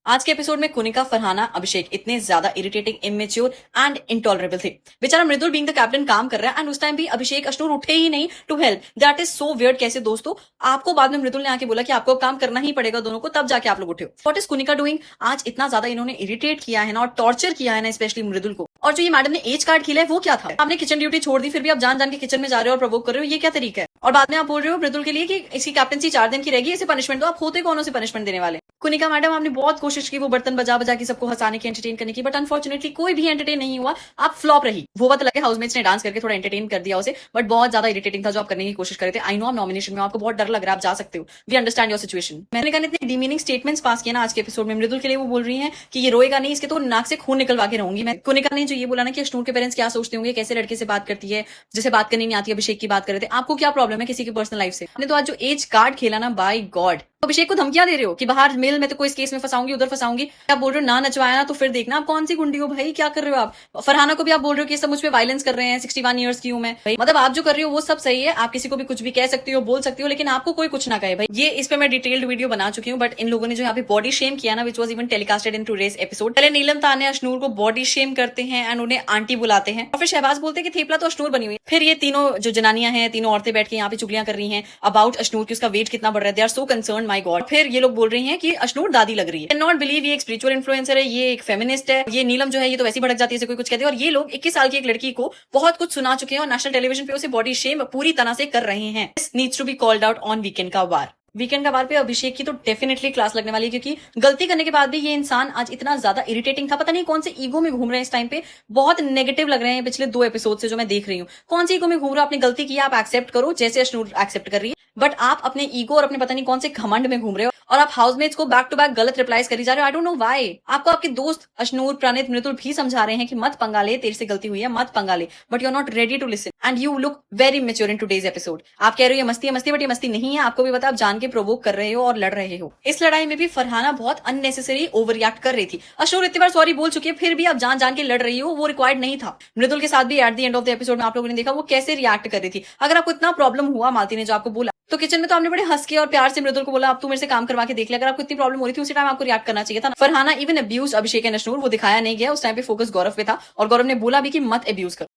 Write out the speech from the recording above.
आज के एपिसोड में कुनिका, फरहाना, अभिषेक इतने ज्यादा इरिटेटिंग, इमेच्योर एंड इंटॉलरेबल थे। बेचारा मृदुल बीइंग द कैप्टन काम कर रहा है एंड उस टाइम भी अभिषेक, अश्नूर उठे ही नहीं to help. That is so weird. कैसे दोस्तों, आपको बाद में मृदुल ने आके बोला कि आपको काम करना ही पड़ेगा दोनों को, तब जाके आप लोग उठे हो। What is Kunika doing? आज इतना ज्यादा इन्होंने इरिटेट किया है ना और टॉर्चर किया है ना, स्पेशली मृदुल को। और जो ये मैडम ने एज कार्ड खेला है वो क्या था? आपने किचन ड्यूटी छोड़ दी, फिर भी आप जान जान के किचन में जा रहे हो और प्रवोक कर रहे हो, ये क्या तरीका है? और बाद में आप बोल रहे हो मृदुल के लिए कि इसकी कैप्टनसी 4 दिन की रहेगी, इसे पनिशमेंट दो। आप होते कौन से पनिशमेंट देने वाले? कुनिका मैडम, आपने बहुत कोशिश की वो बर्तन बजा बजा के सबको हंसाने की, एंटरटेन करने की, बट अनफॉर्चुनेटली कोई भी एंटरटेन नहीं हुआ। आप फ्लॉप रही। वो बात लगे हाउसमेट्स ने डांस करके थोड़ा एंटरटेन कर दिया उसे, बट बहुत ज्यादा इरिटेटिंग था जो आप करने की कोशिश कर रहे थे। आई नो आप नॉमिनेशन में, आपको बहुत डर लग रहा है, आप जा सकते हो, वी अंडरस्टैंड योर सिचुएशन। मैंने कहा इतने डिमीनिंग स्टेटमेंट्स पास किए ना आज के एपिसोड में। मृदुल के लिए वो बोल रही है कि ये रोएगा नहीं, इसके तो नाक से खून निकलवा के रहूंगी मैं। कुनिका ने जो ये बोला ना कि अश्नूर के पेरेंट्स क्या सोचते होंगे, कैसे लड़के से बात करती है, जिसे बात करनी नहीं आती। अभिषेक की बात कर रहे थे, आपको क्या प्रॉब्लम है किसी की पर्सनल लाइफ से? आपने तो आज जो एज कार्ड खेला ना, बाय गॉड। अभिषेक को धमकियां दे रहे हो कि बाहर मेल में तो कोई इस केस में फंसाऊंगी, उधर फंसाऊंगी। आप बोल रहे हो ना नचवाया ना तो फिर देखना। आप कौन सी गुंडी हो भाई, क्या कर रहे हो आप? फरहाना को भी आप बोल रहे हो कि सब मुझ पे वायलेंस कर रहे हैं, 61 ईयर्स की हूं मैं भाई। मतलब आप जो कर रहे हो वो सब सही है, आप किसी को भी कुछ भी कह सकती हो, बोल सकती हो, लेकिन आपको कोई कुछ ना कहे भाई। ये इस पे मैं डिटेल्ड वीडियो बना चुकी हूँ, बट इन लोगों ने जो यहाँ पे बॉडी शेम किया ना, which was even telecasted in today's episode. पहले नीलम ताने अश्नूर को बॉडी शेम करते हैं एंड उन्हें आंटी बुलाते हैं, और फिर शहबाज बोलते हैं कि थेपला तो अश्नूर बनी हुई है। फिर ये तीनों जो जनानियां हैं, तीनों औरतें बैठ के यहाँ पे चुगलियां कर रही हैं अबाउट अश्नूर की, उसका वेट कितना बढ़ रहा है। They are so concern, my god. फिर ये लोग बोल रही हैं कि अश्नूर दादी लग रही है। कैन नॉट बिलीव, ये एक स्पिरिचुअल इन्फ्लुएंसर है, ये एक फेमिनिस्ट है। ये नीलम जो है ये तो वैसी भड़क जाती है, कोई कुछ कहते हैं। और ये लोग 21 साल की एक लड़की को बहुत कुछ सुना चुके हैं और नेशनल टेलीविजन पे उसे बॉडी शेम पूरी तरह से कर रहे हैं। This needs to be called out on weekend का वार। वीकेंड का बार पे अभिषेक की तो डेफिनेटली क्लास लगने वाली है, क्योंकि गलती करने के बाद भी ये इंसान आज इतना ज्यादा इरिटेटिंग था। पता नहीं कौन से ईगो में घूम रहे हैं इस टाइम पे, बहुत नेगेटिव लग रहे हैं पिछले 2 एपिसोड से जो मैं देख रही हूँ। कौन सी ईगो में घूम रहा? आपने गलती की, आप एक्सेप्ट करो, जैसे अश्नूर एक्सेप्ट कर रही है, बट आप अपने ईगो और अपने पता नहीं कौन से घमंड में घूम रहे हो, और आप हाउसमेट्स को बैक टू बैक गलत रिप्लाईज करी जा रहे हो। I don't know why. आपको आपके दोस्त अश्नूर, प्रणीत, मृदुल भी समझा रहे हैं कि मत पंगा ले, तेरे से गलती हुई है, मत पंगा ले, but you are not ready to listen and you look very mature in today's episode. आप कह रहे हो ये मस्ती है, मस्ती, बट ये मस्ती नहीं है। आपको भी पता, आप जान के प्रोवोक कर रहे हो और लड़ रहे हो। इस लड़ाई में भी फरहाना बहुत अननेसेसरी ओवर रिएक्ट कर रही थी। अश्नूर इतनी बार सॉरी बोल चुकी है, फिर भी आप जान जान के लड़ रही हो, वो रिक्वायर्ड नहीं था। मृदुल के साथ भी at the end of the episode में आप लोगों ने देखा वो कैसे रिएक्ट कर रही थी। अगर आपको इतना प्रॉब्लम हुआ मालती ने जो आपको बोला, तो किचन में तो आपने बड़े हंस के और प्यार से मृदुल को बोला अब तू मेरे से काम करवा के देख ले। अगर आपको इतनी प्रॉब्लम हो रही थी उसी टाइम आपको रिएक्ट करना चाहिए था। Farhana even abuse Abhishek and Ashnoor, वो दिखाया नहीं गया। उस टाइम पे फोकस गौरव पे था और गौरव ने बोला भी कि मत अब्यूज कर।